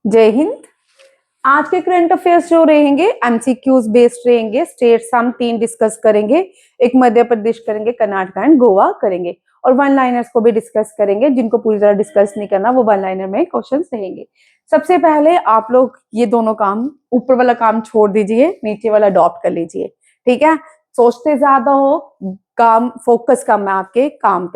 जय हिंद। आज के करंट अफेयर्स जो रहेंगे एमसीक्यूज बेस्ड रहेंगे। स्टेट हम 3 डिस्कस करेंगे, एक मध्य प्रदेश करेंगे, कर्नाटक एंड गोवा करेंगे, और वन लाइनर्स को भी डिस्कस करेंगे। जिनको पूरी तरह डिस्कस नहीं करना वो वन लाइनर में क्वेश्चंस रहेंगे। सबसे पहले आप लोग ये दोनों काम, ऊपर वाला काम छोड़ दीजिए, नीचे वाला अडॉप्ट कर लीजिए, ठीक है। सोचते ज्यादा हो, काम फोकस कम है आपके काम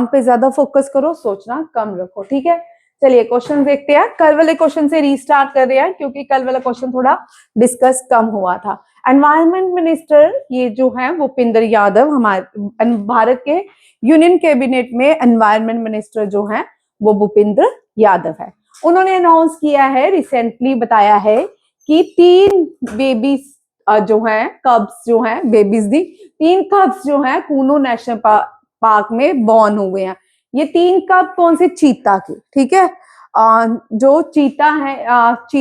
पे ज्यादा फोकस करो, सोचना कम रखो, ठीक है। चलिए क्वेश्चन देखते हैं। कल वाले क्वेश्चन से रीस्टार्ट कर रहे हैं क्योंकि कल वाला क्वेश्चन थोड़ा डिस्कस कम हुआ था। एनवायरमेंट मिनिस्टर ये जो है भूपेंद्र यादव, हमारे भारत के यूनियन कैबिनेट में एनवायरमेंट मिनिस्टर जो है वो भूपेंद्र यादव है। उन्होंने अनाउंस किया है, रिसेंटली बताया है कि 3 बेबीज जो है, कब्स जो है, बेबीज दी 3 कब्स जो है कूनो नेशनल पार्क में बॉर्न हुए हैं। ये 3 कप कौन से? चीता की, ठीक है। जो चीता है,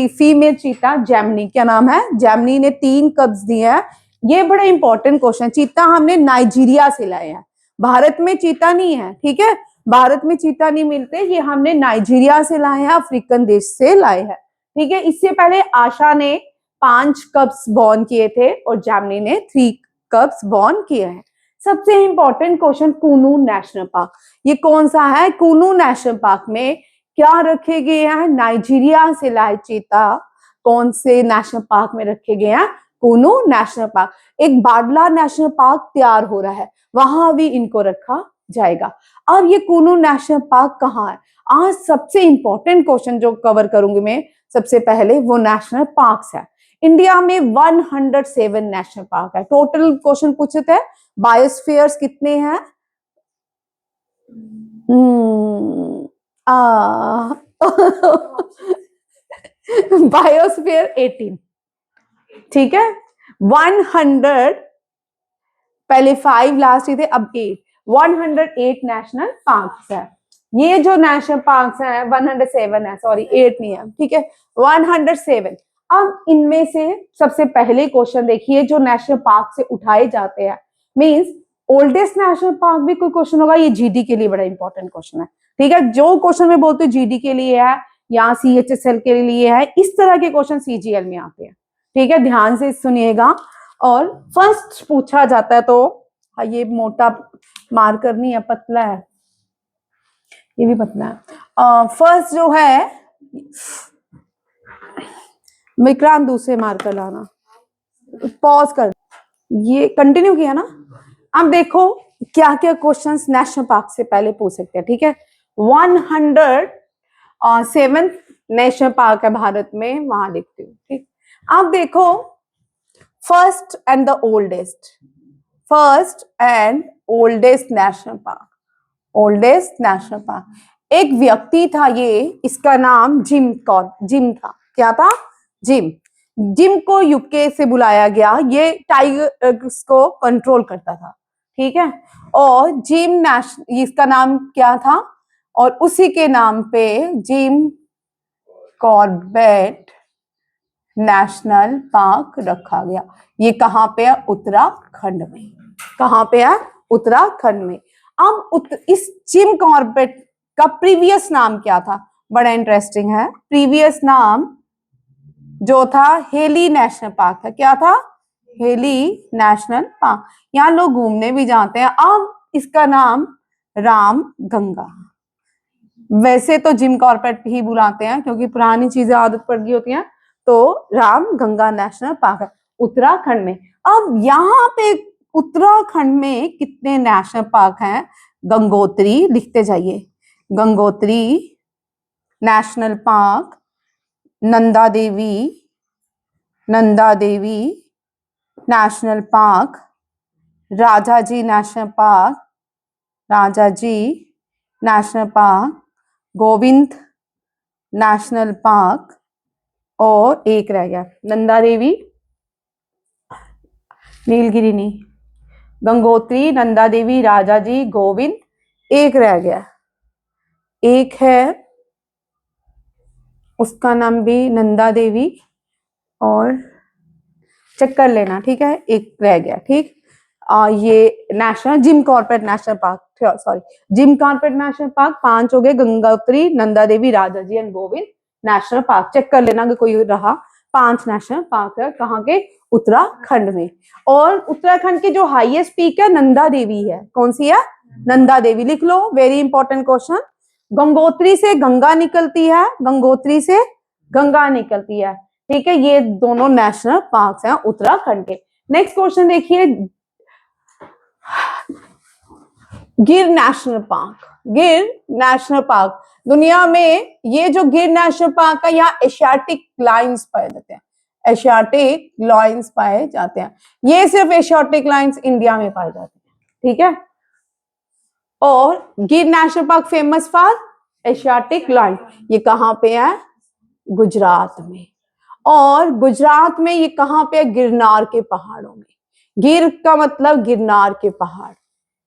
फीमेल चीता जैमनी, क्या नाम है? जैमनी ने 3 कब्स दिए हैं। ये बड़ा इंपॉर्टेंट क्वेश्चन। चीता हमने नाइजीरिया से लाए हैं, भारत में चीता नहीं है, ठीक है। भारत में चीता नहीं मिलते, ये हमने नाइजीरिया से लाए हैं, अफ्रीकन देश से लाए हैं, ठीक है। इससे पहले आशा ने 5 कब्स बॉर्न किए थे और जैमनी ने 3 कब्स बॉर्न किए हैं। सबसे इंपॉर्टेंट क्वेश्चन, कूनू नेशनल पार्क, ये कौन सा है? कूनू नेशनल पार्क में क्या रखे गए हैं? नाइजीरिया से लाए चीता कौन से नेशनल पार्क में रखे गए हैं? कूनू नेशनल पार्क। एक बाडला नेशनल पार्क तैयार हो रहा है, वहां भी इनको रखा जाएगा। अब ये कूनू नेशनल पार्क कहाँ है? आज सबसे इंपॉर्टेंट क्वेश्चन जो कवर करूंगी मैं सबसे पहले, वो नेशनल पार्क्स है। इंडिया में 107 नेशनल पार्क है। टोटल क्वेश्चन पूछते हैं बायोस्फीयर्स कितने हैं? बायोस्फीयर 18, ठीक है। 100, पहले 5 लास्ट ही थे, अब 8, 108 नेशनल पार्क्स है। ये जो नेशनल पार्क्स हैं 107 है, सॉरी 8 नहीं है, ठीक है, 107। अब इनमें से सबसे पहले क्वेश्चन देखिए जो नेशनल पार्क से उठाए जाते हैं, मींस ओल्डेस्ट नेशनल पार्क भी कोई क्वेश्चन होगा, ये जीडी के लिए बड़ा इंपॉर्टेंट क्वेश्चन है, ठीक है। जो क्वेश्चन में बोलते जीडी के लिए है या सीएचएसएल के लिए है, इस तरह के क्वेश्चन सीजीएल में आते हैं, ठीक है। ध्यान से सुनिएगा। और फर्स्ट पूछा जाता है तो ये मोटा मार्कर नहीं है, पतला है, ये भी पतला है। फर्स्ट जो है, विक्रांत दूसरे मार्कर लाना, पॉज कर, ये कंटिन्यू किया ना। अब देखो क्या क्या क्वेश्चंस नेशनल पार्क से पहले पूछ सकते हैं, ठीक है। 107 नेशनल पार्क है भारत में, वहां लिखती हूँ, ठीक। अब देखो first and oldest national park, oldest national park, एक व्यक्ति था, ये इसका नाम जिम था। क्या था? जिम को यूके से बुलाया गया, ये टाइगर्स को कंट्रोल करता था, ठीक है। और इसका नाम क्या था? और उसी के नाम पे जिम कॉर्बेट नेशनल पार्क रखा गया। ये कहाँ पे है? उत्तराखंड में। कहाँ पे है? उत्तराखंड में। अब इस जिम कॉर्बेट का प्रीवियस नाम क्या था? बड़ा इंटरेस्टिंग है। प्रीवियस नाम जो था हेली नेशनल पार्क था। क्या था? Heli national park. यहाँ लोग घूमने भी जाते हैं। अब इसका नाम राम गंगा, वैसे तो जिम कॉर्बेट ही बुलाते हैं क्योंकि पुरानी चीजें आदत पड़ गई होती हैं, तो राम गंगा नेशनल पार्क है उत्तराखंड में। अब यहाँ पे उत्तराखंड में कितने नेशनल पार्क हैं? गंगोत्री, लिखते जाइए, Gangotri national park, Nanda Devi national park, Rajaji national park, Govind national park, और एक रह गया नंदा देवी, नीलगिरी नहीं, गंगोत्री, नंदा देवी, राजाजी, गोविंद, एक रह गया, एक है उसका नाम भी नंदा देवी, और चेक कर लेना, ठीक है, एक रह गया, ठीक। ये national Jim Corbett national park, sorry, Jim Corbett national park 5 हो गए, Gangotri, Nanda Devi, Rajaji and Govind, national park, check कर लेना अगर कोई रहा। 5 नेशनल पार्क है, कहाँ के? उत्तराखंड में। और उत्तराखंड की जो हाईएस्ट पीक है नंदा देवी है। कौन सी है? नंदा देवी। लिख लो, वेरी इंपॉर्टेंट क्वेश्चन। गंगोत्री से गंगा निकलती है, गंगोत्री से गंगा निकलती है, ठीक है। ये दोनों नेशनल पार्क हैं उत्तराखंड के। नेक्स्ट क्वेश्चन देखिए, गिर नेशनल पार्क। गिर नेशनल पार्क दुनिया में, ये जो गिर नेशनल पार्क है यहाँ एशियाटिक लाइन्स पाए जाते हैं, एशियाटिक लाइन्स पाए जाते हैं। ये सिर्फ एशियाटिक लाइन्स इंडिया में पाए जाते हैं, ठीक है। और गिर national park famous for Asiatic lion, ये कहाँ पे है? गुजरात में। और गुजरात में ये कहाँ पे है? गिरनार के पहाड़ों में। गिर का मतलब गिरनार के पहाड़,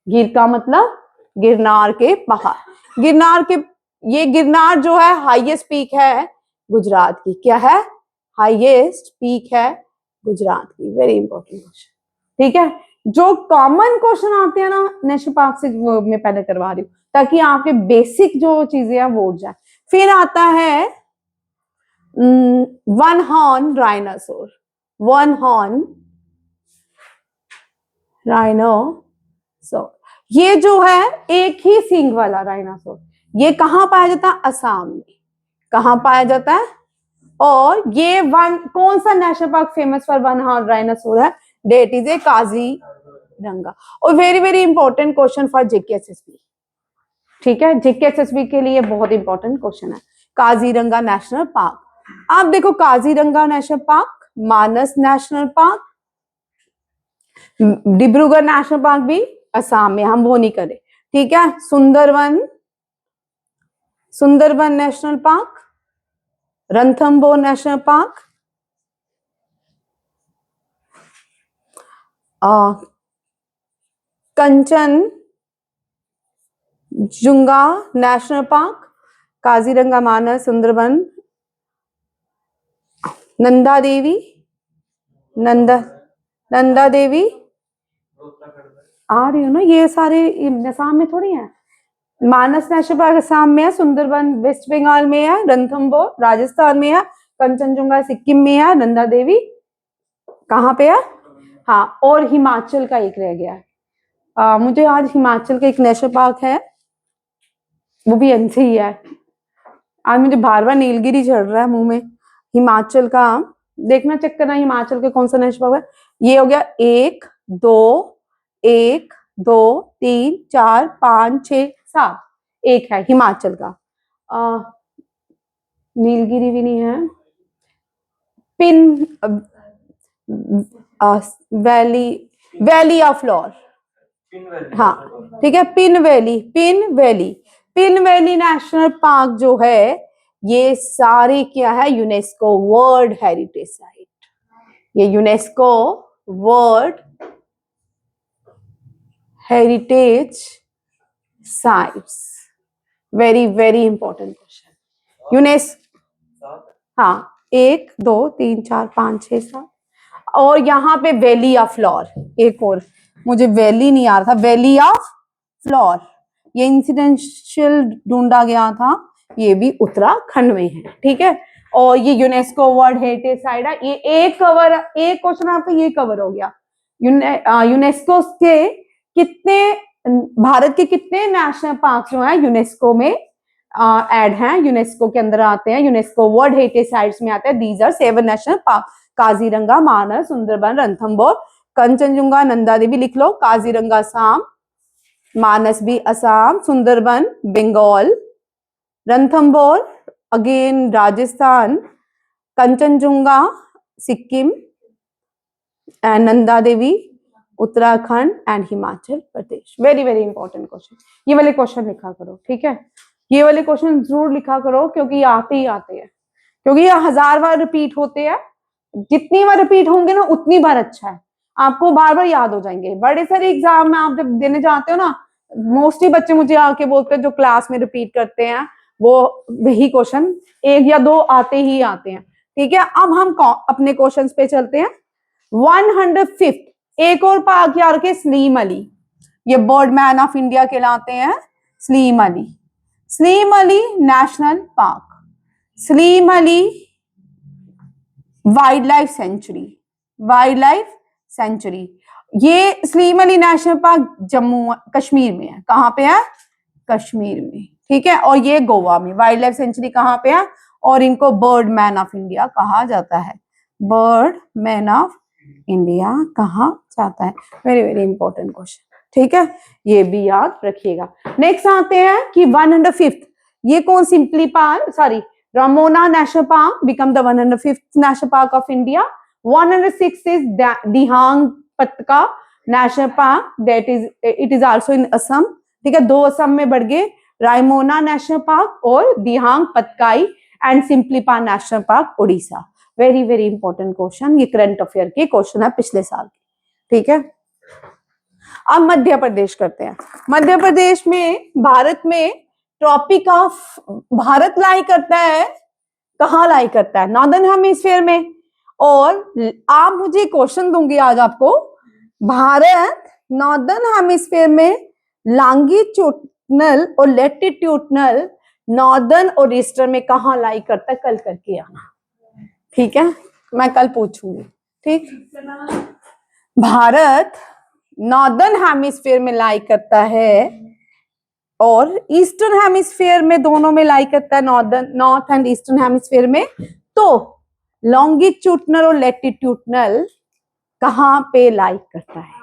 गिर का मतलब गिरनार के पहाड़। गिरनार के, ये गिरनार जो है हाईएस्ट पीक है गुजरात की। क्या है? हाईएस्ट पीक है गुजरात की। वेरी इंपॉर्टेंट क्वेश्चन, ठीक है। जो कॉमन क्वेश्चन आते हैं ना नेशनल पार्क से, वो मैं पहले करवा रही हूँ ताकि आपके बेसिक जो चीजें हैं वो उठ जाए। फिर आता है one horn rhinoceros. One horn rhinoceros, ये जो है एक ही सींग वाला राइनोसोर, ये कहाँ पाया जाता है? असम में। कहाँ पाया जाता है? और ये कौन सा national park famous for one horn rhinoceros है? That is a Kaziranga. और very very important question for JKSSB, ठीक है। जेकेएसएसबी के लिए बहुत इंपॉर्टेंट क्वेश्चन है काजीरंगा नेशनल पार्क। आप देखो, Kaziranga national park, Manas national park, Dibrugarh national park भी असम में, हम वो नहीं करे, ठीक है। Sundarvan, Sundarban national park, Ranthambore national park, Kanchenjunga national park, Kaziranga, Manas, Sundarban, Nanda Devi, Nanda Devi आ रही हो ना, ये सारे असम में थोड़ी है। मानस नेशनल पार्क असम में है, सुंदरबन वेस्ट बंगाल में है, रणथंबोर राजस्थान में है, कंचनजुंगा सिक्किम में है, नंदा देवी कहाँ पे है? हाँ, और हिमाचल का एक रह गया है। मुझे आज हिमाचल का एक नेशनल पार्क है, वो भी एनसी ही है। आज मुझे बार बार नीलगिरी चढ़ रहा है मुंह में। हिमाचल का देखना, चेक करना हिमाचल के कौन सा नेशनल पार्क है। ये हो गया 1 2 1 2 3 4 5 6 7, एक है हिमाचल का। नीलगिरी भी नहीं है। Pin valley, valley of flower, हाँ ठीक है। Pin valley, Pin valley, Pin valley national park जो है, ये सारे क्या है? UNESCO world heritage site. ये UNESCO world heritage sites. Very very important question. UNESCO, हाँ 1 2 3 4 5 6 7। और यहाँ पे वैली ऑफ फ्लोर, एक और, मुझे वैली नहीं आ रहा था, वैली ऑफ फ्लोर, ये इंसिडेंशियल ढूंढा गया था, ये भी उत्तराखंड में है, ठीक है। और ये यूनेस्को वर्ल्ड हेरिटेज साइट है। ये एक कवर, एक क्वेश्चन आपका ये कवर हो गया। यूनेस्को के कितने, भारत के कितने नेशनल पार्क जो है यूनेस्को में ऐड हैं, यूनेस्को के अंदर आते हैं, यूनेस्को वर्ल्ड हेरिटेज साइट्स में आते हैं। These are 7 national park, Kaziranga, Manas, Sundarban, Ranthambore, Kanchenjunga, Nanda Devi. लिख लो, काजीरंगा असम, मानस भी Assam, Sundarban Bengal, Ranthambore again Rajasthan, Kanchenjunga Sikkim, and Nanda Devi Uttarakhand and Himachal Pradesh. Very very important question. ये वाले क्वेश्चन लिखा करो, ठीक है। ये वाले क्वेश्चन जरूर लिखा करो, क्योंकि ये आते ही आते हैं, क्योंकि ये 1000 बार रिपीट होते हैं। जितनी बार रिपीट होंगे ना उतनी बार अच्छा है, आपको बार बार याद हो जाएंगे। बड़े सारे एग्जाम में आप जब देने जाते हो ना, मोस्टली बच्चे मुझे आके बोलते हैं जो क्लास में रिपीट करते हैं, वो वही क्वेश्चन 1 या 2 आते ही आते हैं, ठीक है। अब हम अपने क्वेश्चंस पे चलते हैं। 105 एक और पार्क यार के, सलीम अली, ये बर्ड मैन ऑफ इंडिया कहलाते हैं, Salim Ali. Salim Ali national park, Salim Ali wild life sanctuary, wild life sanctuary. ये सलीम अली नेशनल पार्क जम्मू कश्मीर में है। कहाँ पे है? कश्मीर में, ठीक है। और ये गोवा में। वाइल्ड लाइफ सेंचुरी कहाँ पे है? और इनको बर्ड मैन ऑफ इंडिया कहा जाता है। बर्ड मैन ऑफ इंडिया कहा जाता है। वेरी वेरी इंपॉर्टेंट क्वेश्चन, ठीक है, ये भी याद रखिएगा। नेक्स्ट आते हैं कि 105th, ये कौन सिंपली park, sorry, Raimona national park become the 105th national park of India. 106 is Dehing Patkai national park, that is it is also in Assam, ठीक है। दो असम में बढ़ गए, रायमोना नेशनल पार्क और Dehing Patkai and Similipal national park Orissa. Very very important question, ये करंट अफेयर के क्वेश्चन है पिछले साल के, ठीक है। अब मध्य प्रदेश करते हैं। मध्य प्रदेश में, भारत में ट्रॉपिक ऑफ भारत लाई करता है, कहाँ लाई करता है? नॉर्दर्न हेमिस्फीयर में। और आप मुझे क्वेश्चन दूंगी आज आपको, भारत नॉर्दर्न हेमिस्फीयर में लॉन्गिट्यूडनल और लैटिट्यूडनल, नॉर्दर्न और ईस्टर्न में कहाँ लाई करता है? कल करके आना, ठीक है, मैं कल पूछूंगी, ठीक। भारत नॉर्दर्न हेमिस्फीयर में लाई करता है और ईस्टर्न हेमिस्फीयर में, दोनों में लाई करता है, नॉर्थ एंड ईस्टर्न हेमिस्फीयर में। तो लॉन्गिट्यूडनल और लैटिट्यूडनल कहाँ पे लाई करता है?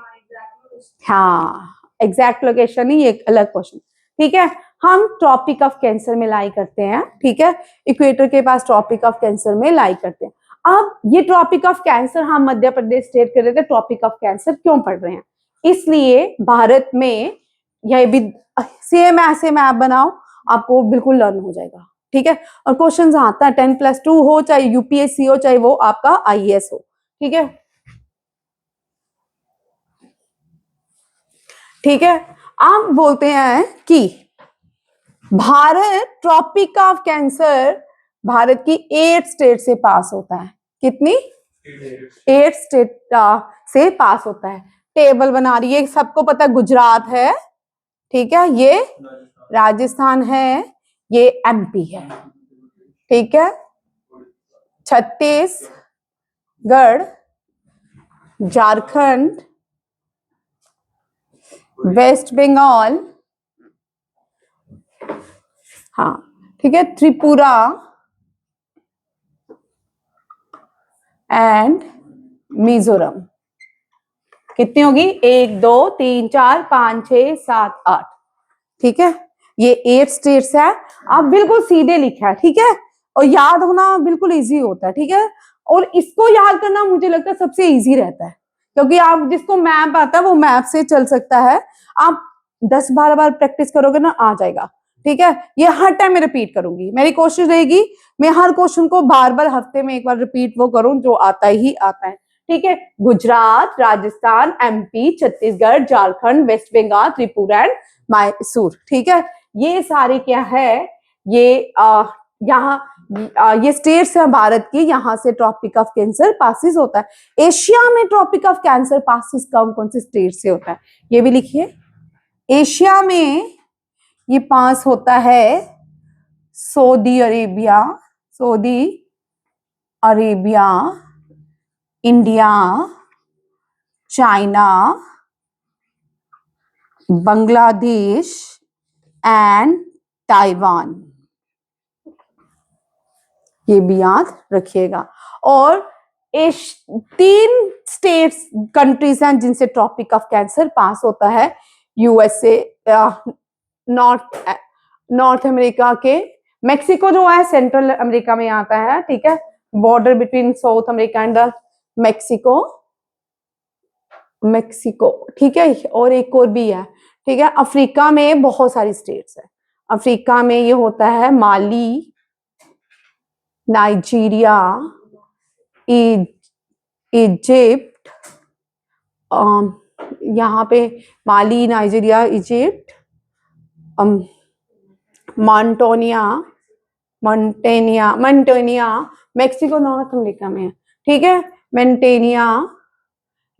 हाँ, एग्जैक्ट लोकेशन ही एक अलग क्वेश्चन, ठीक है। हम ट्रॉपिक ऑफ कैंसर में लाई करते हैं, ठीक है, इक्वेटर के पास ट्रॉपिक ऑफ कैंसर में लाई करते हैं। अब ये ट्रॉपिक ऑफ कैंसर हम मध्य प्रदेश स्टेट कर रहे थे, ट्रॉपिक ऑफ कैंसर क्यों पढ़ रहे हैं? इसलिए भारत में यह भी सेम ऐसे मैप बनाओ, आपको बिल्कुल लर्न हो जाएगा, ठीक है। और क्वेश्चन आता है 10+2 हो, चाहे यूपीएससी हो, चाहे वो आपका आईएएस हो, ठीक है, ठीक है। आप बोलते हैं कि Bharat tropic of cancer Bharat की 8 स्टेट से पास होता है। कितनी? 8 स्टेट से पास होता है। टेबल बना रही है, सबको पता है गुजरात है, ठीक है, ये राजस्थान है, ये एमपी है, ठीक है, छत्तीसगढ़, झारखंड, वेस्ट बंगाल, हाँ, ठीक है, त्रिपुरा एंड मिजोरम। कितनी होगी? 1 2 3 4 5 6 7 8, ठीक है, ये 8 स्टेट्स है। आप बिल्कुल सीधे लिखा है, ठीक है, और याद होना बिल्कुल इजी होता है, ठीक है। और इसको याद करना मुझे लगता है सबसे इजी रहता है, क्योंकि आप जिसको मैप आता है वो मैप से चल सकता है। आप 10-12 बार प्रैक्टिस करोगे ना, आ जाएगा, ठीक है। ये हर टाइम मैं रिपीट करूंगी, मेरी कोशिश रहेगी मैं हर क्वेश्चन को बार बार हफ्ते में एक बार रिपीट वो करूं जो आता ही आता है, ठीक है। Gujarat, Rajasthan, MP, Chhattisgarh, Jharkhand, West Bengal, Tripura and Mysore, ठीक है। ये सारे क्या है? ये यहाँ ये स्टेट्स है भारत की, यहाँ से ट्रॉपिक ऑफ कैंसर पासिस होता है। एशिया में ट्रॉपिक ऑफ कैंसर पासिस कौन कौन से स्टेट से होता है? ये भी लिखिए। एशिया में ये पास होता है Saudi Arabia, Saudi Arabia, India, China, Bangladesh and Taiwan, ये भी याद रखिएगा। और 3 स्टेट्स कंट्रीज हैं जिनसे ट्रॉपिक ऑफ कैंसर पास होता है। यूएसए, नॉर्थ अमेरिका के, मेक्सिको जो है सेंट्रल अमेरिका में आता है, ठीक है, border between south America and Mexico, Mexico, ठीक है। और एक और भी है, ठीक है। अफ्रीका में बहुत सारी स्टेट्स है। अफ्रीका में ये होता है माली, नाइजीरिया, इजिप्ट, यहाँ पे माली, नाइजीरिया, इजिप्ट, मॉन्टेनिया, मेक्सिको नॉर्थ अमेरिका में है, ठीक है, मेंटेनिया,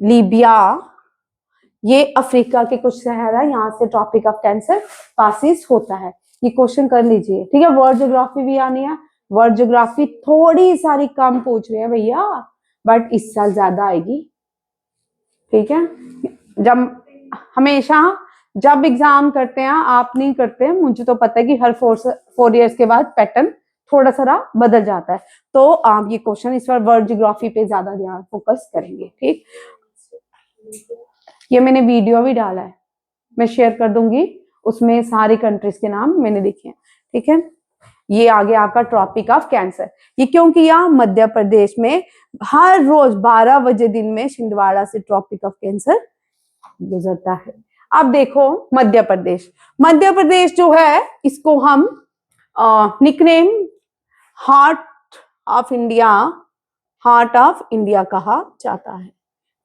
लीबिया, ये अफ्रीका के कुछ शहर है, यहाँ से ट्रॉपिक ऑफ कैंसर पासिस होता है। ये क्वेश्चन कर लीजिए, ठीक है। वर्ल्ड ज्योग्राफी भी आनी है, वर्ल्ड ज्योग्राफी थोड़ी सारी कम पूछ रहे हैं भैया, बट इस साल ज्यादा आएगी, ठीक है। जब हमेशा जब एग्जाम करते हैं, आप नहीं करते हैं, मुझे तो पता है कि हर 4 इयर्स के बाद पैटर्न थोड़ा सा बदल जाता है, तो आप ये क्वेश्चन इस बार वर्ल्ड ज्योग्राफी पे ज्यादा ध्यान फोकस करेंगे, ठीक। ये मैंने वीडियो भी डाला है, मैं शेयर कर दूंगी, उसमें सारी कंट्रीज के नाम मैंने लिखे हैं, ठीक है। ये आगे आपका ट्रॉपिक ऑफ कैंसर, ये क्यों किया? मध्य प्रदेश में हर रोज 12 बजे दिन में छिंदवाड़ा से ट्रॉपिक ऑफ कैंसर गुजरता है। अब देखो मध्य प्रदेश, मध्य प्रदेश जो है इसको हम nickname heart of India, heart of India कहा जाता है,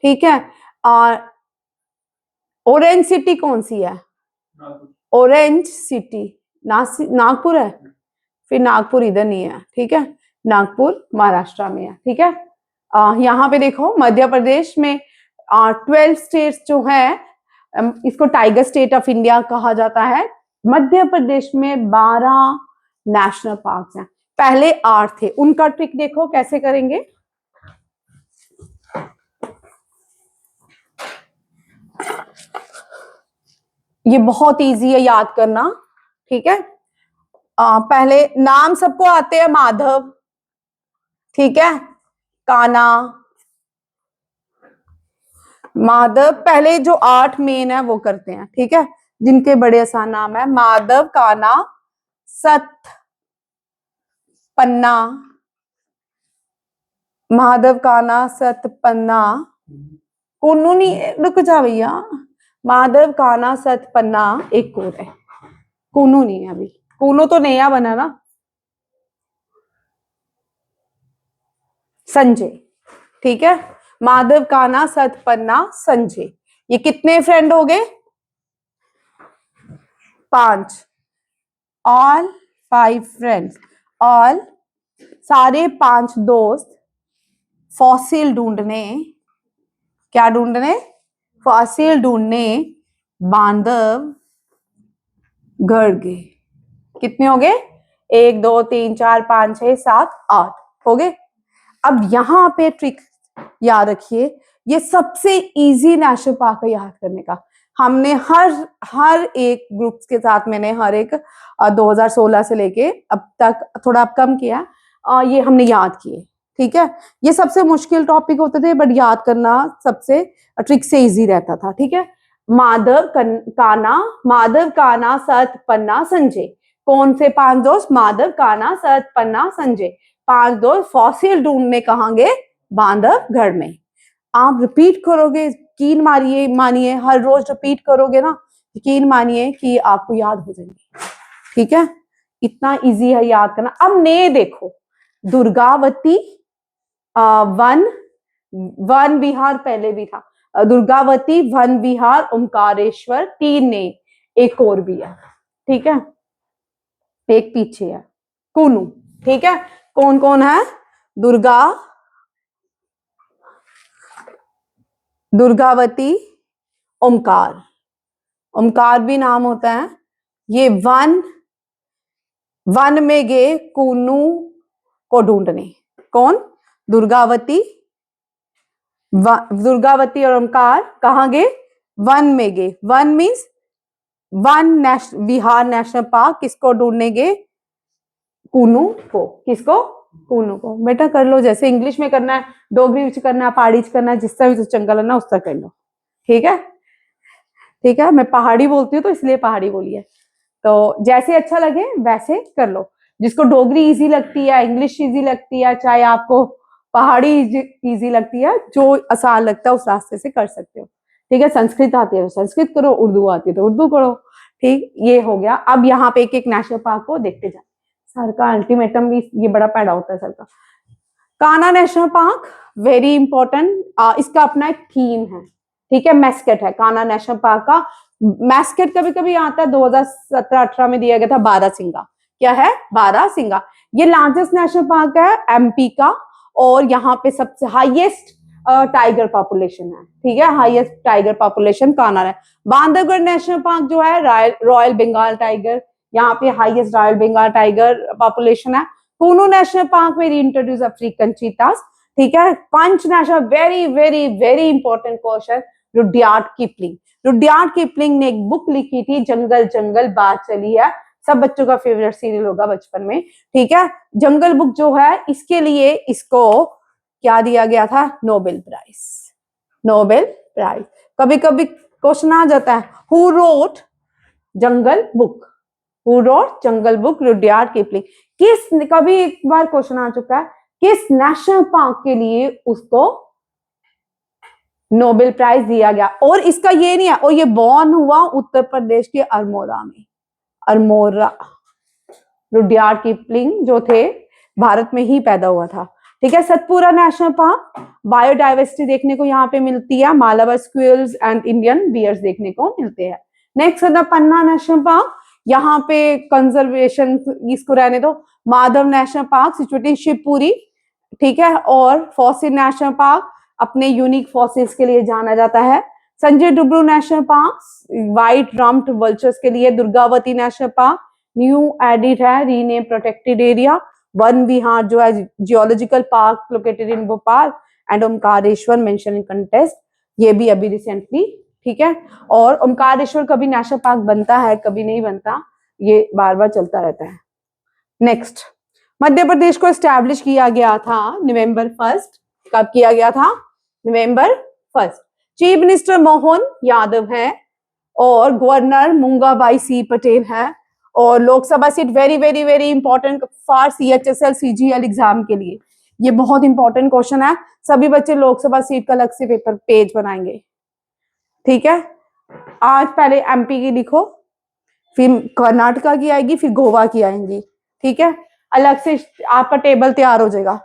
ठीक है। और ऑरेंज सिटी कौन सी है? ऑरेंज सिटी नागपुर है, फिर नागपुर इधर नहीं है, ठीक है, नागपुर महाराष्ट्र में है, ठीक है। यहाँ पे देखो मध्य प्रदेश में 12 स्टेट्स जो है, इसको टाइगर स्टेट ऑफ इंडिया कहा जाता है। मध्य प्रदेश में 12 नेशनल पार्क्स हैं, पहले 8 थे, उनका ट्रिक देखो कैसे करेंगे। ये बहुत इजी है याद करना, ठीक है। पहले नाम सबको आते हैं, माधव, ठीक है, कान्हा, माधव, पहले जो 8 मेन है वो करते हैं, ठीक है, जिनके बड़े आसान नाम है माधव, कान्हा, सत, पन्ना, माधव, कान्हा, सत, पन्ना, कूनू नहीं, रुक जा भैया, माधव, कान्हा, सत, पन्ना, एक और है, कूनू नहीं है अभी, कूनू तो नया बना ना, संजय, ठीक है। माधव, कान्हा, सत, पन्ना, संजय, ये कितने फ्रेंड हो गए? 5, ऑल 5 फ्रेंड्स, ऑल सारे 5 दोस्त फॉसिल ढूंढने, क्या ढूंढने? फॉसिल ढूंढने बांधव गढ़ गए। कितने हो गए? 1 2 3 4 5 6 7 8 हो गए। अब यहाँ पे ट्रिक याद रखिए, ये सबसे इजी नेशनल पार्क है याद करने का। हमने हर एक ग्रुप्स के साथ मैंने हर एक 2016 से लेके अब तक थोड़ा अब कम किया, ये हमने याद किए, ठीक है। ये सबसे मुश्किल टॉपिक होते थे, बट याद करना सबसे ट्रिक से इजी रहता था, ठीक है। माधव, कान्हा, सत, पन्ना, संजय, कौन से 5 दोस्त? माधव, कान्हा, सत, पन्ना, संजय, 5 दोस्त फॉसिल ढूंढने कहाँ गए? बांधवगढ़ में। आप रिपीट करोगे, यकीन मानिए हर रोज रिपीट करोगे ना, यकीन मानिए कि आपको याद हो जाएंगे, ठीक है। इतना इजी है याद करना। अब ने देखो, दुर्गावती, वन विहार पहले भी था, दुर्गावती, वन विहार, ओमकारेश्वर, 3 ने, एक और भी है, ठीक है, एक पीछे है कूनू, ठीक है। कौन कौन है? दुर्गावती, ओमकार, ओमकार भी नाम होता है। ये वन में गए कूनू को ढूंढने, कौन? दुर्गावती और ओमकार कहाँ गए? वन में गए। One means Bihar national park, किसको ढूंढने गए? कूनू को। किसको? कूनू को। बेटा कर लो, जैसे इंग्लिश में करना है, डोगरी च करना है, पहाड़ी च करना है, जिस तरह भी चंगा लगना उस तरह कर लो, ठीक है। ठीक है, मैं पहाड़ी बोलती हूँ तो इसलिए पहाड़ी बोली है, तो जैसे अच्छा लगे वैसे कर लो। जिसको डोगरी इजी लगती है, इंग्लिश इजी लगती है, चाहे आपको पहाड़ी इजी लगती है, जो आसान लगता है उस रास्ते से कर सकते हो, ठीक है। संस्कृत आती है तो संस्कृत करो, उर्दू आती है तो उर्दू करो, ठीक। ये हो गया। अब यहाँ पे एक एक नेशनल पार्क को देखते जाए। सर का अल्टीमेटम भी ये बड़ा पैदा होता है सर का। Kanha national park very important, इसका अपना एक थीम है, ठीक है, मैस्केट है कान्हा नेशनल पार्क का। मैस्केट कभी कभी आता है, 2017-18 में दिया गया था बारहसिंगा। क्या है? बारहसिंगा। ये लार्जेस्ट नेशनल पार्क है एमपी का, और यहाँ पे सबसे हाईएस्ट टाइगर पॉपुलेशन है, ठीक है, हाईएस्ट टाइगर पॉपुलेशन कान्हा है। बांधवगढ़ नेशनल पार्क जो है रॉयल बंगाल टाइगर, यहाँ पे highest royal Bengal tiger population है। कूनू नेशनल पार्क में रीइंट्रोड्यूस अफ्रीकन चीतास, ठीक है। Pench national, very very very important question, Rudyard Kipling. Rudyard Kipling ने एक बुक लिखी थी, जंगल जंगल बात चली है, सब बच्चों का फेवरेट सीरियल होगा बचपन में, ठीक है। जंगल बुक जो है, इसके लिए इसको क्या दिया गया था, नोबेल प्राइज। Nobel prize. कभी कभी क्वेश्चन आ जाता है, who wrote jungle book, who wrote jungle book, Rudyard Kipling. किस, कभी एक बार क्वेश्चन आ चुका है, किस नेशनल पार्क के लिए उसको नोबेल प्राइज दिया गया। और इसका ये नहीं है, और ये बॉर्न हुआ उत्तर प्रदेश के अल्मोड़ा में, अल्मोड़ा। रुडयार्ड किपलिंग जो थे, भारत में ही पैदा हुआ था, ठीक है। सतपुरा नेशनल पार्क, बायोडाइवर्सिटी देखने को यहाँ पे मिलती है, Malabar squirrels and Indian bears देखने को मिलते हैं। नेक्स्ट है पन्ना नेशनल पार्क, यहाँ पे कंजर्वेशन, इसको रहने दो। Madhav national park situated Shivpuri, ठीक है। और फॉसिल नेशनल पार्क अपने यूनिक फॉसिल्स के लिए जाना जाता है। Sanjay Dubri national park white rumped vultures के लिए। Durgavati national park new added है, rename protected area. Van Vihar जो है geological park located in Bhopal. And Omkareshwar mention in contest, ये भी अभी रिसेंटली, ठीक है। और ओमकारेश्वर कभी नेशनल पार्क बनता है, कभी नहीं बनता, ये बार बार चलता रहता है। नेक्स्ट, मध्य प्रदेश को एस्टैब्लिश किया गया था नवंबर 1। कब किया गया था, नवंबर 1। चीफ मिनिस्टर मोहन यादव है, और गवर्नर मूंगाबाई सी पटेल है। और Lok Sabha seat very very very important for CHSL CGL exam के लिए, ये बहुत इंपॉर्टेंट क्वेश्चन है। सभी बच्चे लोकसभा सीट का अलग से पेपर पेज बनाएंगे, ठीक है। आज पहले MP की लिखो, फिर कर्नाटका की आएगी, फिर गोवा की आएंगी, ठीक है। अलग से आपका टेबल तैयार हो जाएगा।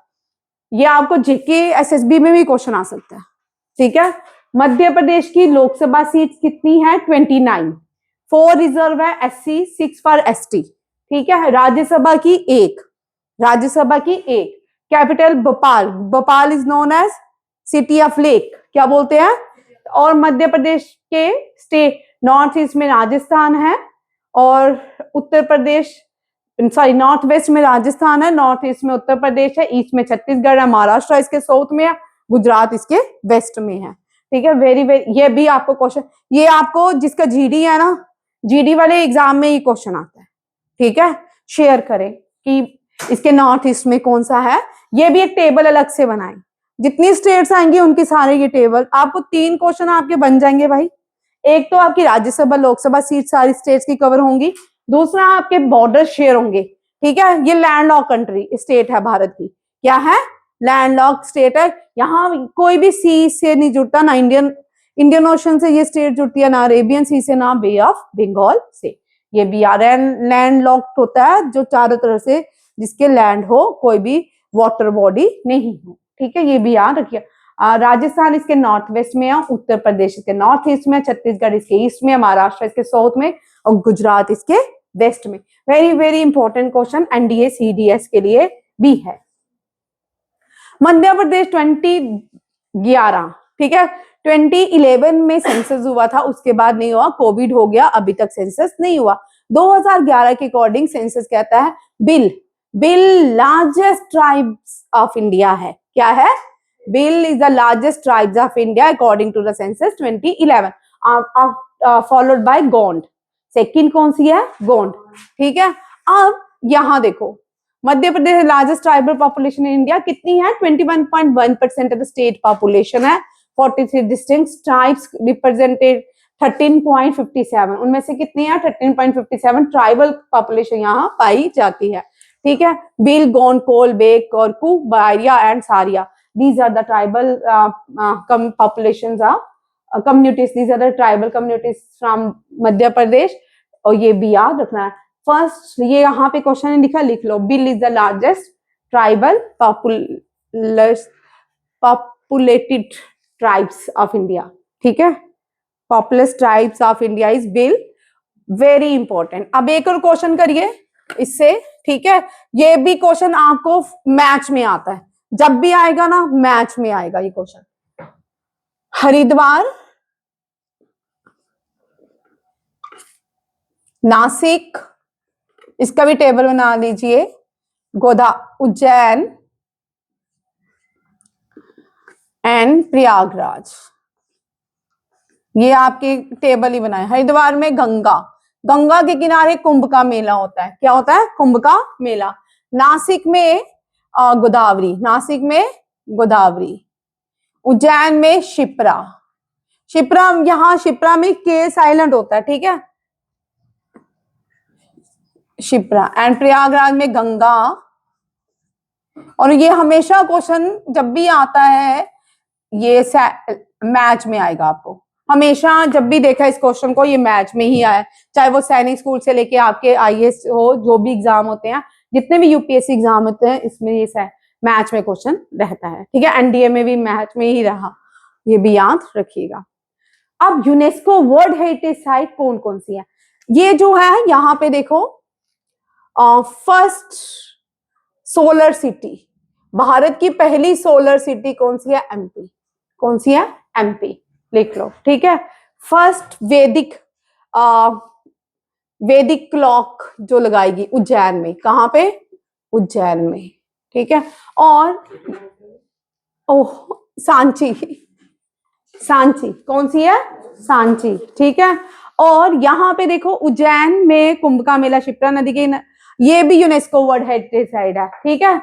ये आपको JK SSB में भी क्वेश्चन आ सकता है, ठीक है। मध्य प्रदेश की लोकसभा सीट कितनी है, 29। 4 रिजर्व है SC, 6 फॉर ST, ठीक है। राज्यसभा की 1, राज्यसभा की 1। Capital Bhopal, Bhopal is known as city of lake, क्या बोलते हैं। और मध्य प्रदेश के स्टेट, नॉर्थ ईस्ट में राजस्थान है, और Uttar Pradesh, sorry north west में राजस्थान है, नॉर्थ ईस्ट में उत्तर प्रदेश है, ईस्ट में छत्तीसगढ़ है, महाराष्ट्र इसके साउथ में है, गुजरात इसके वेस्ट में है, ठीक है। वेरी वेरी, ये भी आपको क्वेश्चन, ये आपको जिसका GD है ना, GD वाले एग्जाम में ये क्वेश्चन आता है, ठीक है। शेयर करें कि इसके नॉर्थ ईस्ट में कौन सा है, ये भी एक टेबल अलग से बनाएं। जितनी स्टेट्स आएंगी उनकी सारे ये टेबल, आपको 3 क्वेश्चन आपके बन जाएंगे भाई। एक तो आपकी राज्यसभा लोकसभा सीट सारी स्टेट्स की कवर होंगी, दूसरा आपके बॉर्डर शेयर होंगे, ठीक है। ये लैंडलॉक कंट्री स्टेट है भारत की, क्या है, लैंडलॉक स्टेट है। यहाँ कोई भी सी से नहीं जुड़ता, ना इंडियन ओशन से ये स्टेट जुड़ती है, ना अरेबियन सी से, ना बे ऑफ बंगाल से। ये भी लैंड लॉक्ड होता है, जो चारों तरफ से जिसके लैंड हो, कोई भी वाटर बॉडी नहीं हो, ठीक है। ये भी याद रखिए। राजस्थान इसके नॉर्थ वेस्ट में है, उत्तर प्रदेश इसके नॉर्थ ईस्ट में, छत्तीसगढ़ इसके ईस्ट में, महाराष्ट्र इसके साउथ में, और गुजरात इसके वेस्ट में। Very very important question NDA CDS के लिए भी है। मध्य प्रदेश 2011, ठीक है, 2011 में सेंसस हुआ था, उसके बाद नहीं हुआ, कोविड हो गया, अभी तक सेंसस नहीं हुआ। 2011 के अकॉर्डिंग सेंसस कहता है Bhil largest tribes of India है, क्या है, Bhil is the largest tribes of India according to the census 2011, followed by Gond. Second कौन सी है, गोंड, ठीक है। अब यहां देखो, Madhya Pradesh largest tribal population in India कितनी है, 21.1% ऑफ द स्टेट पॉपुलेशन है। 43 डिस्टिंक्ट ट्राइब्स रिप्रेजेंटेड, 13.57, उनमें से कितनी है, 13.57 ट्राइबल पॉपुलेशन यहाँ पाई जाती है, ठीक है। बिल, गोंड, कोल, बेक, Korku, Bariya and Sahariya, these are the tribal populations of communities, these are the tribal communities from Madhya Pradesh. और ये भी याद रखना है। फर्स्ट, ये यहाँ पे क्वेश्चन लिखा, लिख लो, Bhil is the largest tribal populated tribes of India, ठीक है। Populous tribes of India is Bhil, very important. अब एक और क्वेश्चन करिए इससे, ठीक है। ये भी क्वेश्चन आपको मैच में आता है, जब भी आएगा ना मैच में आएगा ये क्वेश्चन। हरिद्वार, नासिक, इसका भी टेबल बना लीजिए। उज्जैन एंड प्रयागराज, ये आपके टेबल ही बनाए। हरिद्वार में गंगा, गंगा के किनारे कुंभ का मेला होता है। क्या होता है? कुंभ का मेला। नासिक में गोदावरी, नासिक में गोदावरी। उज्जैन में शिप्रा, शिप्रा, यहाँ शिप्रा में के साइलेंट होता है, ठीक है, शिप्रा। एंड प्रयागराज में गंगा। और ये हमेशा क्वेश्चन जब भी आता है ये मैच में आएगा, आपको हमेशा जब भी देखा इस क्वेश्चन को ये मैच में ही आया, चाहे वो सैनिक स्कूल से लेके आपके आईएएस हो, जो भी एग्जाम होते हैं, जितने भी यूपीएससी एग्जाम होते हैं, इसमें ये मैच में क्वेश्चन रहता है, ठीक है। एनडीए में भी मैच में ही रहा, ये भी याद रखिएगा। अब यूनेस्को वर्ल्ड हेरिटेज साइट कौन कौन सी है? ये जो है यहाँ पे देखो, फर्स्ट सोलर सिटी, भारत की पहली सोलर सिटी कौन सी है? एमपी। कौन सी है? एमपी, लिख लो, ठीक है। फर्स्ट वैदिक क्लॉक जो लगाएगी उज्जैन में, कहां पे? उज्जैन में, ठीक है। और सांची, सांची कौन सी है? सांची, ठीक है। और यहाँ पे देखो उज्जैन में कुंभ का मेला, शिप्रा नदी के ये भी यूनेस्को वर्ल्ड हेरिटेज साइट है, ठीक है।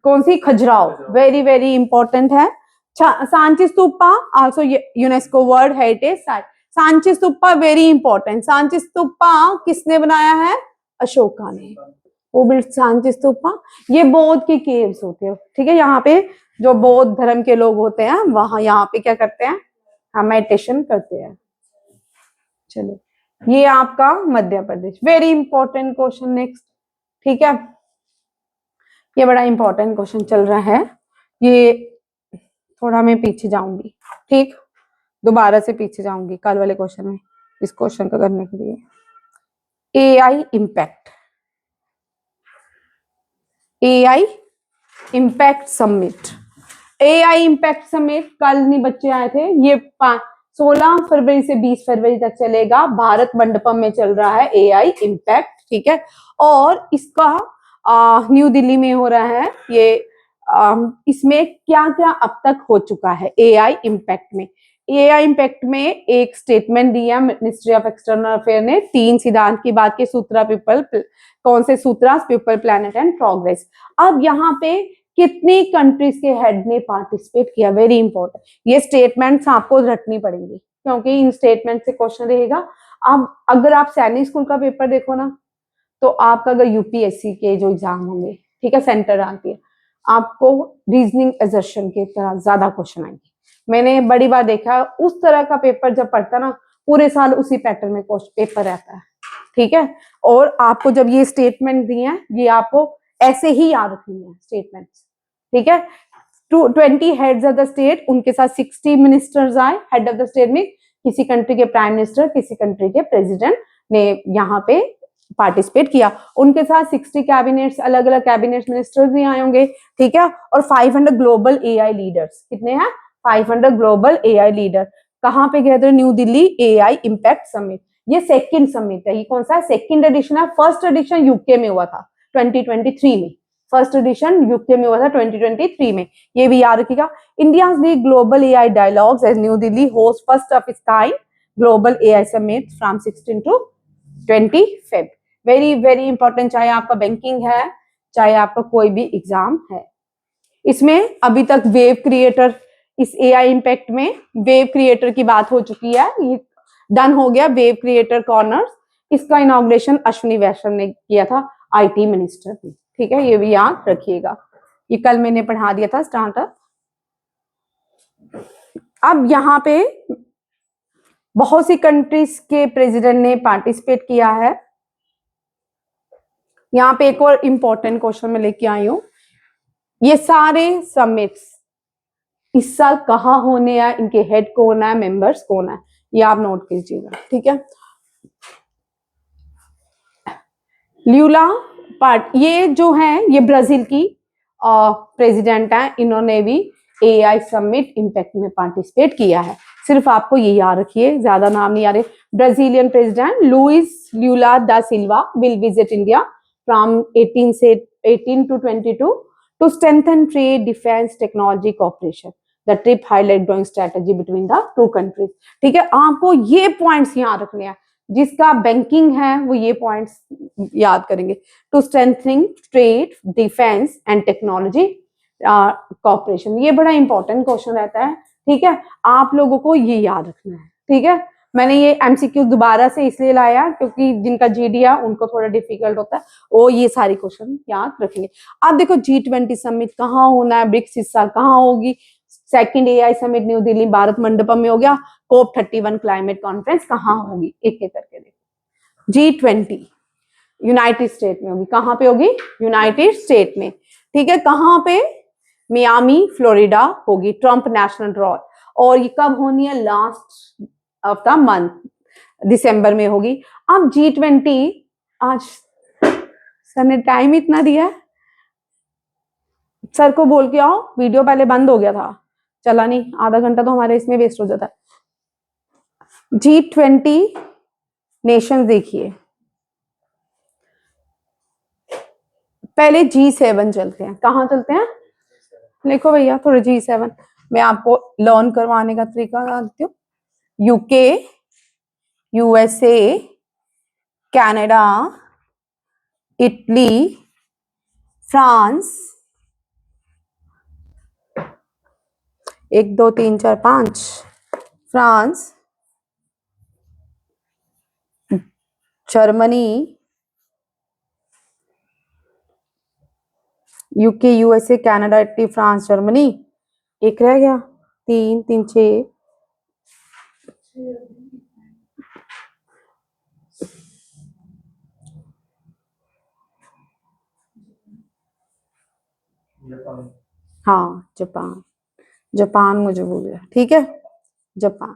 कौन सी? खजुराहो, वेरी वेरी इंपॉर्टेंट है। Sanchi stupa also UNESCO world heritage site. Sanchi stupa very important. Sanchi stupa किसने बनाया है? अशोका ने, वो बिल्ड सांची स्तूपा। ये बौद्ध की केव्स होते हैं, ठीक है। यहाँ पे जो बौद्ध धर्म के लोग होते हैं वहां यहाँ पे क्या करते हैं? मेडिटेशन करते हैं। चलो, ये आपका Madhya Pradesh, very important question. Next, ठीक है, ये बड़ा इंपॉर्टेंट क्वेश्चन चल रहा है। ये थोड़ा मैं पीछे जाऊंगी, ठीक, दोबारा से पीछे जाऊंगी कल वाले क्वेश्चन में, इस क्वेश्चन को करने के लिए। AI impact, AI impact summit, AI impact summit कल नहीं बच्चे आए थे। ये 16 फरवरी से 20 फरवरी तक चलेगा, भारत मंडपम में चल रहा है एआई इम्पैक्ट, ठीक है। और इसका न्यू दिल्ली में हो रहा है ये। इसमें क्या क्या अब तक हो चुका है एआई इम्पैक्ट में? एआई इम्पैक्ट में एक स्टेटमेंट दिया मिनिस्ट्री ऑफ एक्सटर्नल अफेयर ने, 3 सिद्धांत की बात की, सूत्रा पीपल, कौन से sutra? People, planet and progress. अब यहाँ पे कितनी कंट्रीज के हेड ने पार्टिसिपेट किया? वेरी इंपॉर्टेंट, ये स्टेटमेंट्स आपको रटनी पड़ेंगी क्योंकि इन स्टेटमेंट से क्वेश्चन रहेगा। अब अगर आप सैनिक स्कूल का पेपर देखो ना, तो आपका अगर यूपीएससी के जो एग्जाम होंगे, ठीक है, सेंटर आती है, आपको रीजनिंग असर्शन के तरह ज्यादा क्वेश्चन आएंगे। मैंने बड़ी बार देखा, उस तरह का पेपर जब पढ़ता ना, पूरे साल उसी पैटर्न में पेपर रहता है, ठीक है। और आपको जब ये स्टेटमेंट दिए हैं, ये आपको ऐसे ही याद रखनी है स्टेटमेंट्स, ठीक है। 20 हेड्स ऑफ द स्टेट, उनके साथ 60 मिनिस्टर्स आए। हेड ऑफ द स्टेट में किसी कंट्री के प्राइम मिनिस्टर, किसी कंट्री के प्रेसिडेंट ने यहाँ पे पार्टिसिपेट किया। उनके साथ 60 कैबिनेट्स, अलग अलग कैबिनेट मिनिस्टर्स भी आए होंगे, ठीक है। और 500 ग्लोबल एआई लीडर्स, कितने हैं? 500 ग्लोबल एआई लीडर। कहाँ पे गए थे? New Delhi AI impact summit. ये सेकंड समिट है। ये कौन सा है? सेकंड एडिशन है। फर्स्ट एडिशन यूके में हुआ था 2023 में। फर्स्ट एडिशन यूके में हुआ था 2023 में, ये भी याद रखिएगा। India lead global AI dialogues as New Delhi host first of its kind global AI summit from 16 to 20 Feb। Very very important, चाहे आपका बैंकिंग है, चाहे आपका कोई भी एग्जाम है। इसमें अभी तक वेव क्रिएटर, इस एआई इम्पैक्ट में वेव क्रिएटर की बात हो चुकी है, ये डन हो गया वेव क्रिएटर कॉर्नर। इसका इनॉग्रेशन अश्विनी वैष्णव ने किया था, आईटी मिनिस्टर ने, ठीक है, ये भी याद रखिएगा। ये कल मैंने पढ़ा दिया था स्टार्टअप। अब यहाँ पे बहुत सी कंट्रीज के प्रेसिडेंट ने पार्टिसिपेट किया है। यहाँ पे एक और इंपॉर्टेंट क्वेश्चन मैं लेके आई हूं, ये सारे समिट्स इस साल कहाँ होने हैं, इनके हेड कौन है, मेंबर्स कौन है, ये आप नोट कीजिएगा, ठीक है। ल्यूला पार्ट, ये जो है ये ब्राजील की प्रेसिडेंट है, इन्होंने भी एआई समिट इम्पैक्ट में पार्टिसिपेट किया है। सिर्फ आपको ये याद रखिए, ज्यादा नाम नहीं आ रहे। ब्राजीलियन प्रेसिडेंट लुइस ल्यूला दा सिल्वा विल विजिट इंडिया फ्रॉम 18 से 18 to 22 to strengthen trade, defense, technology cooperation. The trip highlight growing strategy between the two countries. ठीक है, आपको ये पॉइंट्स याद रखने हैं, जिसका बैंकिंग है वो ये पॉइंट्स याद करेंगे। To strengthening trade, defence and technology cooperation, ये बड़ा इंपॉर्टेंट क्वेश्चन रहता है। ठीक है, आप लोगों को ये याद रखना है। ठीक है, मैंने ये एमसीक्यू दोबारा से इसलिए लाया क्योंकि जिनका जीडी है उनको थोड़ा डिफिकल्ट होता है, वो ये सारी क्वेश्चन याद रखेंगे। अब देखो G20 समिट कहाँ होना है, ब्रिक्स इस साल कहाँ होगी, second AI summit new Delhi Bharat Mandapam में हो गया, COP31 क्लाइमेट कॉन्फ्रेंस कहाँ होगी, एक एक करके देखो। G20 यूनाइटेड स्टेट में होगी, कहाँ पे होगी, यूनाइटेड स्टेट में। ठीक है, कहाँ पे, मियामी फ्लोरिडा होगी, ट्रम्प नेशनल ड्रॉ। और ये कब होनी है, लास्ट ऑफ द मंथ, दिसंबर में होगी। अब G20, आज सर ने टाइम इतना दिया है, सर को बोल के आओ, वीडियो पहले बंद हो गया था, चला नहीं, आधा घंटा तो हमारे इसमें वेस्ट हो जाता है। G20 नेशन देखिए, पहले G7 चलते हैं, कहाँ चलते हैं, लिखो भैया थोड़े G7, मैं आपको लर्न करवाने का तरीका बता देती हूँ। UK, USA, Canada, Italy, France, 1 2 3 4 5, France, Germany, UK, USA, Canada, Italy, France, Germany, एक रह गया, 3 3 6, हाँ जापान, जापान मुझे भूल गया। ठीक है, जापान,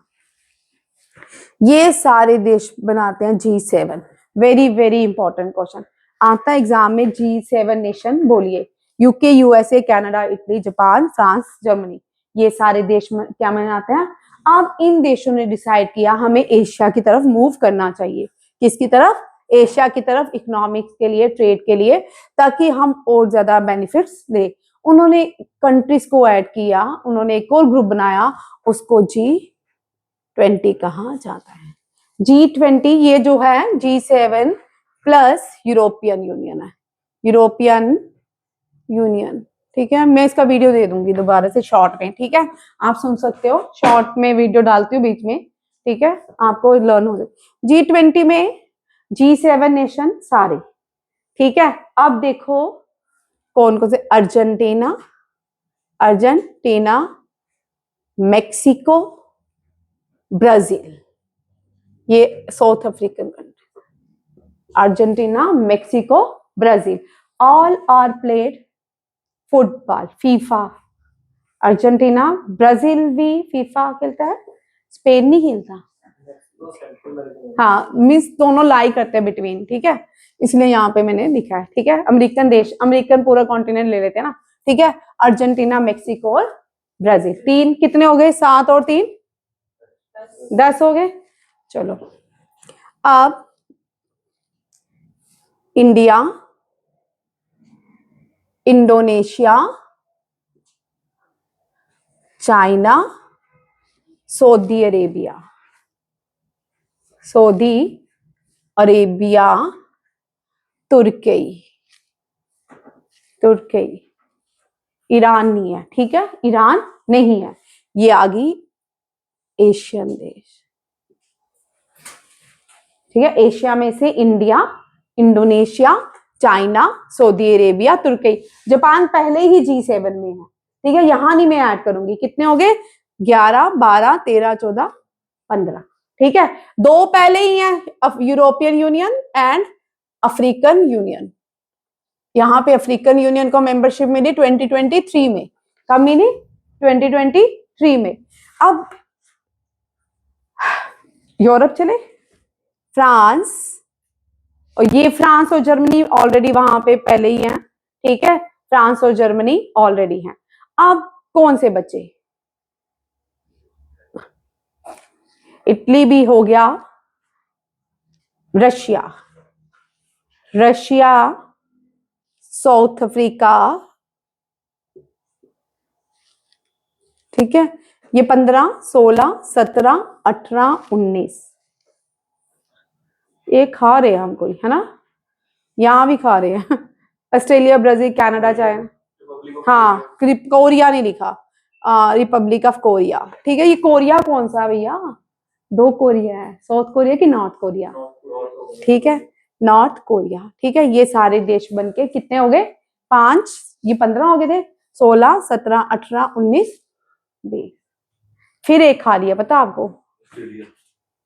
ये सारे देश बनाते हैं G7। Very very important question आता है एग्जाम में, G7 नेशन बोलिए, UK, USA, Canada, Italy, Japan, France, Germany, ये सारे देश क्या बनाते हैं। अब इन देशों ने डिसाइड किया हमें एशिया की तरफ मूव करना चाहिए, किसकी तरफ, एशिया की तरफ, इकोनॉमिक्स के लिए, ट्रेड के लिए, ताकि हम और ज्यादा बेनिफिट्स ले। उन्होंने कंट्रीज को ऐड किया, उन्होंने एक और ग्रुप बनाया, उसको G20 कहा जाता है। G20 ये जो है G7 प्लस यूरोपियन यूनियन है, यूरोपियन यूनियन। ठीक है, मैं इसका वीडियो दे दूंगी दोबारा से शॉर्ट में। ठीक है, आप सुन सकते हो, शॉर्ट में वीडियो डालती हूँ बीच में। ठीक है, आपको लर्न हो जाए। G20 में G7 नेशन सारे। ठीक है, अब देखो कौन कौन से, अर्जेंटीना, अर्जेंटीना, मेक्सिको, ब्राजील, ये South African country, Argentina, Mexico, Brazil, all are played football, FIFA. Argentina, Brazil भी फीफा खेलता है, स्पेन नहीं खेलता। हाँ मिस दोनों लाई करते हैं बिटवीन। ठीक है, इसलिए यहाँ पे मैंने लिखा है। ठीक है, अमेरिकन देश, अमेरिकन पूरा कॉन्टिनेंट ले लेते हैं ना। ठीक है, अर्जेंटीना, मेक्सिको और ब्राजील, 3 कितने हो गए, 7 और 3 10 हो गए। चलो, अब India, Indonesia, China, Saudi Arabia, Saudi Arabia, तुर्की, तुर्की, ईरान नहीं है। ठीक है, ईरान नहीं है, ये आ गई एशियन देश। ठीक है, एशिया में से India, Indonesia, China, Saudi Arabia, तुर्की, जापान पहले ही G7 में है। ठीक है, यहां नहीं मैं ऐड करूंगी। कितने हो गए, 11 12 13 14 15। ठीक है, 2 पहले ही हैं, European union and African union. यहाँ पे अफ्रीकन यूनियन को मेंबरशिप मिली 2023 में, कब मिली, 2023 में। अब यूरोप चले, फ्रांस, और ये फ्रांस और जर्मनी ऑलरेडी वहां पे पहले ही हैं। ठीक है, फ्रांस और जर्मनी ऑलरेडी हैं। अब कौन से बचे, इटली भी हो गया, रशिया, रशिया, साउथ अफ्रीका, ठीक है, ये 15, 16, 17, 18, 19, ये खा रहे हैं हम कोई, है ना, यहाँ भी खा रहे हैं। ऑस्ट्रेलिया, ब्राजील, कनाडा, चाइना, हाँ कोरिया नहीं लिखा, रिपब्लिक ऑफ कोरिया, ठीक है। ये कोरिया कौन सा है भैया, दो कोरिया है, साउथ कोरिया की नॉर्थ कोरिया, ठीक है, नॉर्थ कोरिया, ठीक है। ये सारे देश बनके कितने हो गए, 5, ये 15 हो गए थे, 16, 17, 18, 19, 20, फिर एक खा लिया, पता आपको,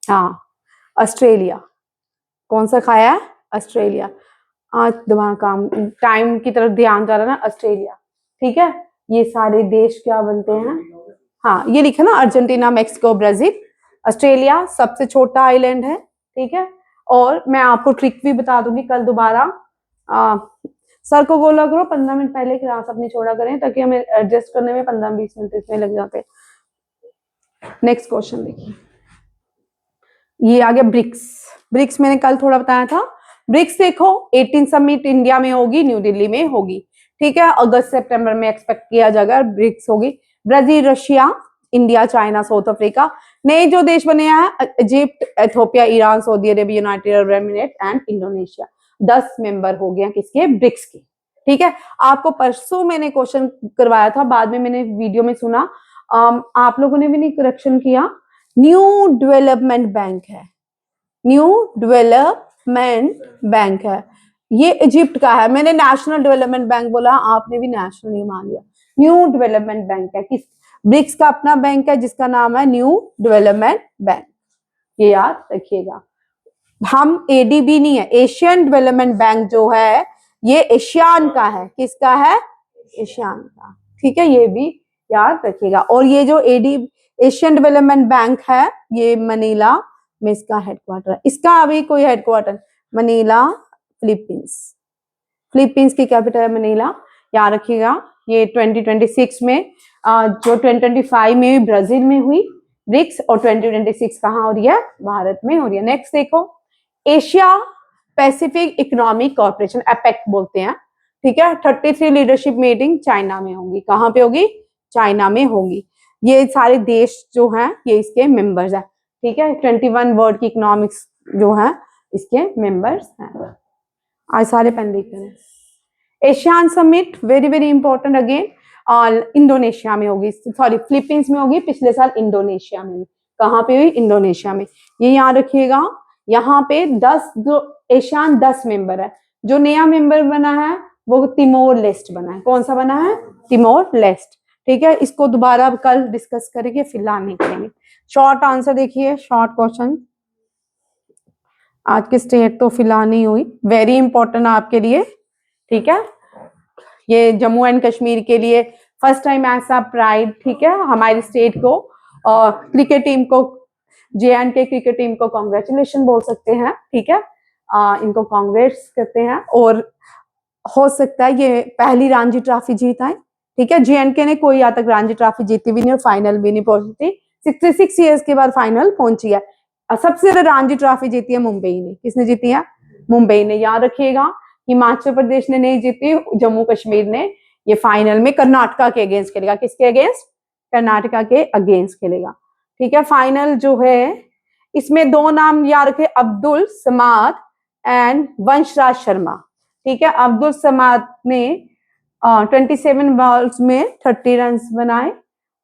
हाँ ऑस्ट्रेलिया, कौन सा खाया है, ऑस्ट्रेलिया। आज दिमाग काम, टाइम की तरफ ध्यान जा रहा है ना, ऑस्ट्रेलिया, ठीक है। ये सारे देश क्या बनते हैं, हाँ ये लिखा ना, अर्जेंटीना, मेक्सिको, ब्राजील, ऑस्ट्रेलिया सबसे छोटा आइलैंड है, ठीक है। और मैं आपको ट्रिक भी बता दूंगी कल दोबारा, सर को बोला करो 15 मिनट पहले क्लास अपनी छोड़ा करें, ताकि हमें एडजस्ट करने में 15-20 मिनट इसमें लग जाते हैं। नेक्स्ट क्वेश्चन देखिए, ये आ गया ब्रिक्स। ब्रिक्स मैंने कल थोड़ा बताया था। ब्रिक्स देखो 18 समिट इंडिया में होगी, न्यू दिल्ली में होगी, ठीक है, अगस्त सितंबर में एक्सपेक्ट किया जाएगा ब्रिक्स होगी। Brazil, Russia, India, China, south Africa. नए जो देश बने हैं, Egypt, Ethiopia, Iran, Saudi Arabia, United Arab emirate and Indonesia. 10 member हो गए किसके, ब्रिक्स के, ठीक है। आपको परसों मैंने क्वेश्चन करवाया था, बाद में मैंने वीडियो में सुना, आप लोगों ने भी नहीं करेक्शन किया, न्यू डेवलपमेंट बैंक है, न्यू डेवलपमेंट बैंक है, ये इजिप्ट का है। मैंने नेशनल डेवलपमेंट बैंक बोला, आपने भी नेशनल ही मान लिया। न्यू डेवलपमेंट बैंक है, किस, ब्रिक्स का अपना बैंक है जिसका नाम है न्यू डेवलपमेंट बैंक, ये याद रखिएगा। हम एडीबी नहीं है, एशियन डेवलपमेंट बैंक जो है ये एशियान का है, किसका है, एशियान का, ठीक है, ये भी याद रखिएगा। और ये जो एशियन डेवलपमेंट बैंक है, ये मनीला में इसका हेडक्वार्टर है। इसका अभी कोई हेडक्वार्टर, मनीला, फिलीपींस, फिलीपींस की कैपिटल है मनीला, याद रखिएगा। ये 2026 में, जो 2025 में भी ब्राजील में हुई ब्रिक्स, और 2026 कहाँ हो रही है, भारत में हो रही है। नेक्स्ट देखो, Asia Pacific economic corporation, APEC बोलते हैं, ठीक है। 33 लीडरशिप मीटिंग चाइना में होगी, कहाँ पे होगी, चाइना में होगी। ये सारे देश जो हैं ये इसके मेंबर्स हैं, ठीक है। 21 वर्ल्ड की इकोनॉमिक्स जो है इसके मेंबर्स हैं। आज सारे पेन लिख रहे। ASEAN summit very very important again, और इंडोनेशिया में होगी, सॉरी फिलीपींस में होगी, पिछले साल इंडोनेशिया में, कहाँ पे हुई, इंडोनेशिया में। ये याद रखिएगा। यहाँ पे 10 जो एशियान 10 मेंबर है, जो नया मेंबर बना है वो तिमोर लेस्ट बना है। कौन सा बना है, तिमोर लेस्ट, ठीक है। इसको दोबारा कल डिस्कस करेंगे, फिलहाल नहीं करेंगे। शॉर्ट आंसर देखिए, शॉर्ट क्वेश्चन, आज की स्टेट तो फिलहाल नहीं हुई, वेरी इंपॉर्टेंट आपके लिए, ठीक है। ये जम्मू एंड कश्मीर के लिए फर्स्ट टाइम ऐसा प्राइड, ठीक है, हमारी स्टेट को, और क्रिकेट टीम को, JNK क्रिकेट टीम को कॉन्ग्रेचुलेशन बोल सकते हैं, ठीक है, इनको कांग्रेस करते हैं। और हो सकता है ये पहली रणजी ट्रॉफी जीत आए, ठीक है। JNK ने कोई आज तक रणजी ट्रॉफी जीती भी नहीं और फाइनल भी नहीं पहुंची, 66 ईयर्स के बाद फाइनल पहुंची है। सबसे ज्यादा रणजी ट्रॉफी जीती है मुंबई ने, किसने जीती है, मुंबई ने, याद रखिएगा। हिमाचल प्रदेश ने नहीं जीती, जम्मू कश्मीर ने। ये फाइनल में कर्नाटका के अगेंस्ट खेलेगा, किसके अगेंस्ट, कर्नाटका के अगेंस्ट खेलेगा, ठीक है। फाइनल जो है इसमें 2 नाम याद रखे, अब्दुल समाद एंड वंशराज शर्मा, ठीक है। अब्दुल समाद ने 27 बॉल्स में 30 रन बनाए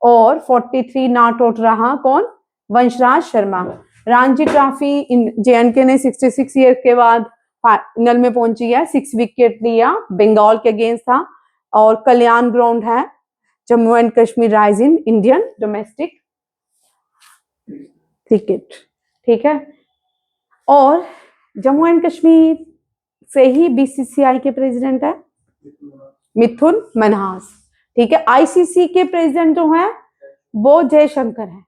और 43 नॉट आउट रहा, कौन, वंशराज शर्मा। रणजी ट्रॉफी JNK ने 66 ईयर के बाद फाइनल में पहुंची है, 6 विकेट लिया, बंगाल के अगेंस्ट था। और कल्याण ग्राउंड है, Jammu and Kashmir rising Indian domestic cricket, ठीक है। और जम्मू एंड कश्मीर से ही BCCI के प्रेसिडेंट है मिथुन मन्हास, ठीक है। ICC के प्रेसिडेंट जो है वो जयशंकर है,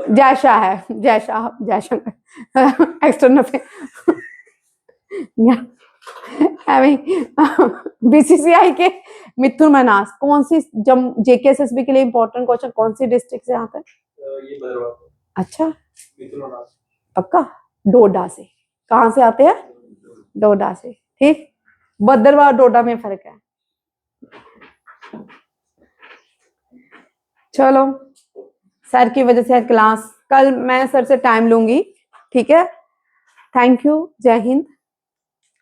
जयशाह है, जयशाह, जयशंकर एक्सटर्नल BCCI के मिथुन मन्हास। कौन सी JKSSB के लिए इंपॉर्टेंट क्वेश्चन, कौन सी डिस्ट्रिक्ट से आता है, ये अच्छा पक्का, डोडा से, कहाँ से आते हैं, डोडा से, ठीक। भद्रवाह और डोडा में फर्क है। चलो, सर की वजह से क्लास, कल मैं सर से टाइम लूंगी, ठीक है। थैंक यू, जय हिंद।